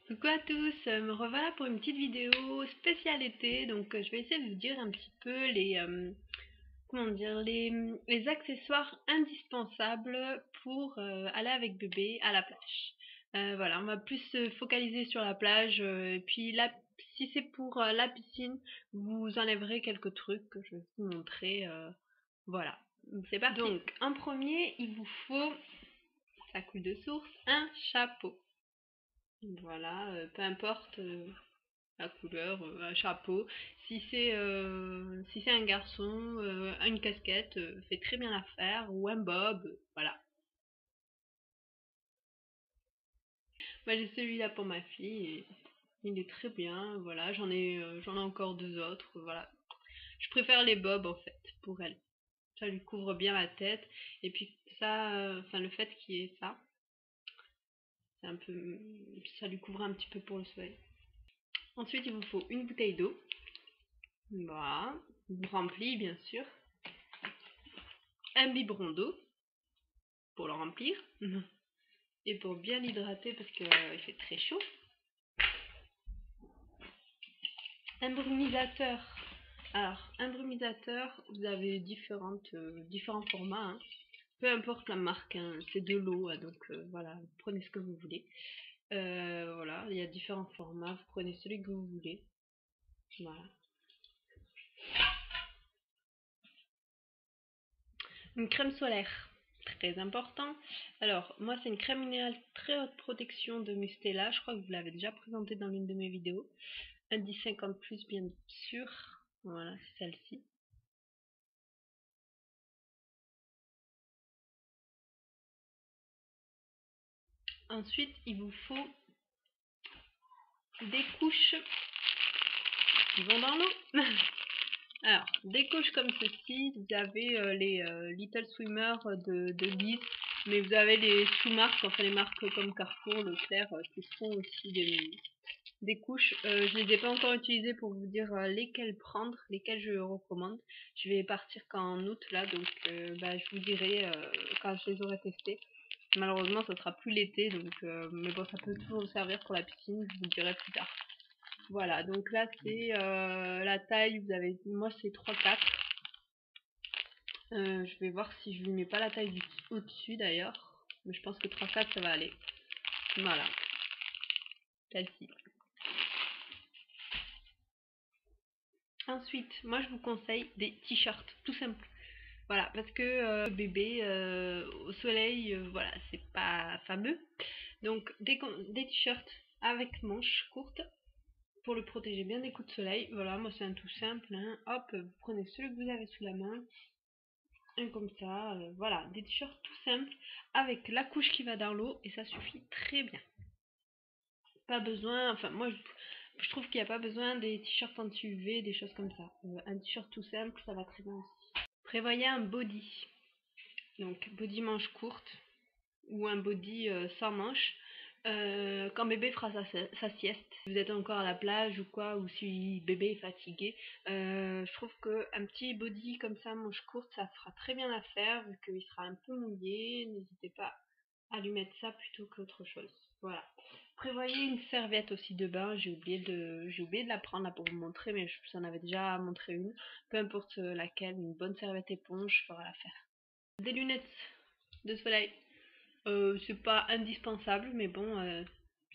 Coucou à tous, me revoilà pour une petite vidéo spéciale été. Donc je vais essayer de vous dire un petit peu les accessoires indispensables pour aller avec bébé à la plage. Voilà, on va plus se focaliser sur la plage, et puis là, si c'est pour la piscine, vous enlèverez quelques trucs que je vais vous montrer. Voilà, c'est parti. Donc en premier, il vous faut, ça coule de source, un chapeau. Voilà, peu importe la couleur, un chapeau. Si c'est un garçon, une casquette fait très bien l'affaire, ou un bob, voilà. Moi j'ai celui-là pour ma fille et il est très bien, voilà. J'en ai encore deux autres, voilà. Je préfère les bobs en fait pour elle. Ça lui couvre bien la tête et puis ça, enfin le fait qu'il y ait ça, c'est un peu, ça lui couvre un petit peu pour le soleil. Ensuite il vous faut une bouteille d'eau. Voilà, rempli bien sûr. Un biberon d'eau pour le remplir et pour bien l'hydrater parce qu'il fait très chaud. Un brumisateur. Alors, un brumisateur, vous avez différents formats, hein. Peu importe la marque, hein, c'est de l'eau, hein, donc voilà, prenez ce que vous voulez. Voilà, il y a différents formats, vous prenez celui que vous voulez. Voilà. Une crème solaire, très important. Alors, moi, c'est une crème minérale très haute protection de Mustela. Je crois que vous l'avez déjà présentée dans l'une de mes vidéos. Indice 50 plus, bien sûr. Voilà, c'est celle-ci. Ensuite, il vous faut des couches qui vont dans l'eau. Alors, des couches comme ceci, vous avez les Little Swimmer de Guise, mais vous avez les sous-marques, enfin les marques comme Carrefour, Leclerc, qui font aussi des couches. Je les ai pas encore utilisées pour vous dire lesquelles prendre, lesquelles je recommande. Je vais partir qu'en août là, donc je vous dirai quand je les aurai testées. Malheureusement, ça sera plus l'été, donc mais bon, ça peut toujours vous servir pour la piscine, je vous dirai plus tard. Voilà, donc là c'est la taille, moi c'est 3-4. Je vais voir si je lui mets pas la taille au-dessus d'ailleurs, mais je pense que 3-4 ça va aller. Voilà, celle-ci. Ensuite, moi je vous conseille des t-shirts, tout simple. Voilà, parce que bébé au soleil, voilà, c'est pas fameux. Donc des t-shirts avec manches courtes pour le protéger bien des coups de soleil. Voilà, moi c'est un tout simple, hein. Hop, vous prenez celui que vous avez sous la main, un comme ça, voilà, des t-shirts tout simples avec la couche qui va dans l'eau et ça suffit très bien. Pas besoin, enfin moi je trouve qu'il n'y a pas besoin des t-shirts anti-UV, des choses comme ça. Un t-shirt tout simple, ça va très bien aussi. Prévoyez un body, donc body manche courte ou un body sans manche. Quand bébé fera sa sieste, si vous êtes encore à la plage ou quoi, ou si bébé est fatigué, je trouve qu'un petit body comme ça, manche courte, ça fera très bien l'affaire, vu qu'il sera un peu mouillé. N'hésitez pas à lui mettre ça plutôt qu'autre chose. Voilà. Prévoyez une serviette aussi de bain, j'ai oublié de la prendre là pour vous montrer, mais je vous en avais déjà montré une. Peu importe laquelle, une bonne serviette éponge fera l'affaire. Des lunettes de soleil. C'est pas indispensable, mais bon,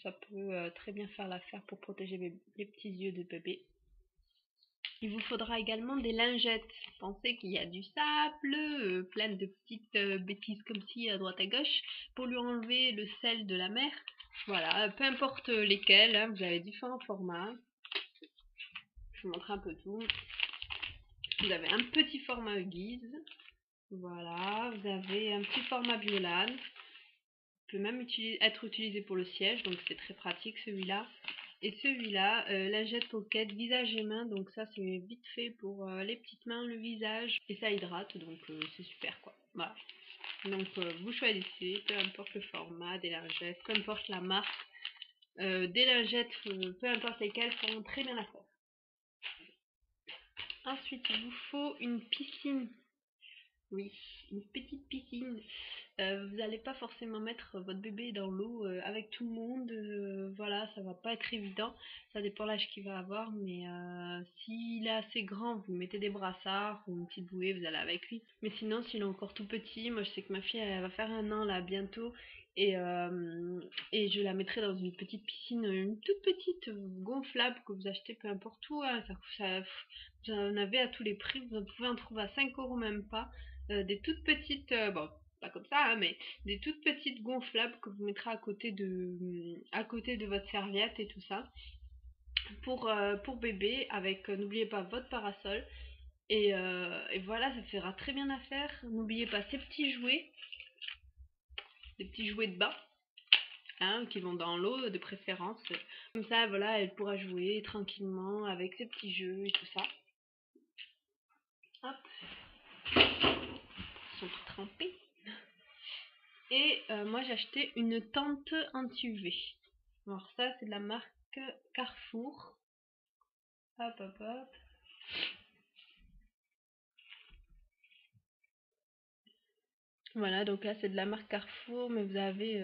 ça peut très bien faire l'affaire pour protéger les petits yeux de bébé. Il vous faudra également des lingettes. Pensez qu'il y a du sable, plein de petites bêtises comme ci à droite à gauche, pour lui enlever le sel de la mer. Voilà, peu importe lesquels, hein, vous avez différents formats. Je vous montre un peu tout. Vous avez un petit format Huggies. Voilà, vous avez un petit format Biolan. Peut même être utilisé pour le siège, donc c'est très pratique celui-là. Et celui-là, lingette pocket, visage et mains, donc ça c'est vite fait pour les petites mains, le visage, et ça hydrate, donc c'est super quoi. Voilà. Donc vous choisissez, peu importe le format des lingettes, peu importe la marque, des lingettes, peu importe lesquelles, feront très bien l'affaire. Ensuite, il vous faut une piscine. Oui, une petite piscine. Vous n'allez pas forcément mettre votre bébé dans l'eau avec tout le monde, voilà, ça va pas être évident. Ça dépend l'âge qu'il va avoir, mais s'il est assez grand, vous mettez des brassards ou une petite bouée, vous allez avec lui. Mais sinon, s'il est encore tout petit, moi je sais que ma fille elle va faire 1 an là bientôt, et je la mettrai dans une petite piscine, une toute petite gonflable que vous achetez peu importe où, hein, vous en avez à tous les prix, vous en pouvez en trouver à 5 € même pas. Des toutes petites, bon, pas comme ça, hein, mais des toutes petites gonflables que vous mettrez à côté de votre serviette et tout ça pour bébé avec, n'oubliez pas votre parasol et voilà, ça fera très bien l'affaire. N'oubliez pas ces petits jouets, des petits jouets de bain, hein, qui vont dans l'eau de préférence. Comme ça, voilà, elle pourra jouer tranquillement avec ses petits jeux et tout ça. Hop, ils sont tout trempés. Et moi j'ai acheté une tente anti-UV. Alors ça c'est de la marque Carrefour. Hop hop hop. Voilà, donc là c'est de la marque Carrefour, mais vous avez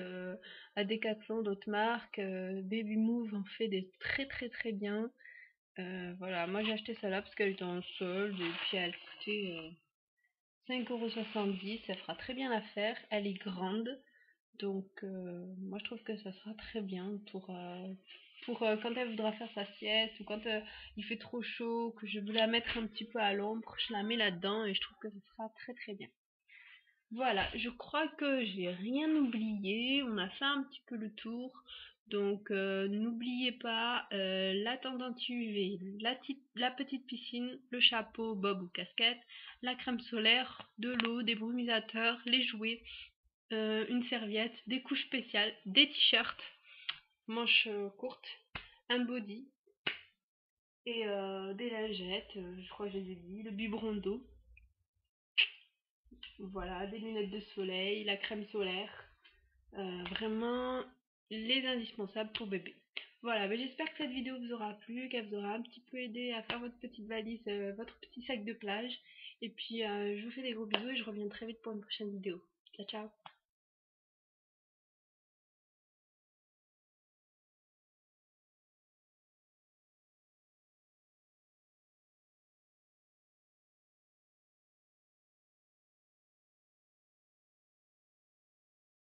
à Decathlon d'autres marques. Baby Move en fait des très bien. Voilà, moi j'ai acheté celle-là parce qu'elle était en solde et puis elle coûtait 5,70 €. Elle fera très bien l'affaire. Elle est grande. Donc, moi je trouve que ça sera très bien pour quand elle voudra faire sa sieste ou quand il fait trop chaud, que je veux la mettre un petit peu à l'ombre, je la mets là-dedans et je trouve que ça sera très bien. Voilà, je crois que j'ai rien oublié, on a fait un petit peu le tour. Donc, n'oubliez pas la tente anti-UV, la petite piscine, le chapeau, bob ou casquette, la crème solaire, de l'eau, des brumisateurs, les jouets, une serviette, des couches spéciales, des t-shirts, manches courtes, un body et des lingettes, je crois que je les ai dit, le biberon d'eau, voilà, des lunettes de soleil, la crème solaire, vraiment les indispensables pour bébé. Voilà, mais j'espère que cette vidéo vous aura plu, qu'elle vous aura un petit peu aidé à faire votre petite valise, votre petit sac de plage. Et puis je vous fais des gros bisous et je reviens très vite pour une prochaine vidéo. Ciao ciao.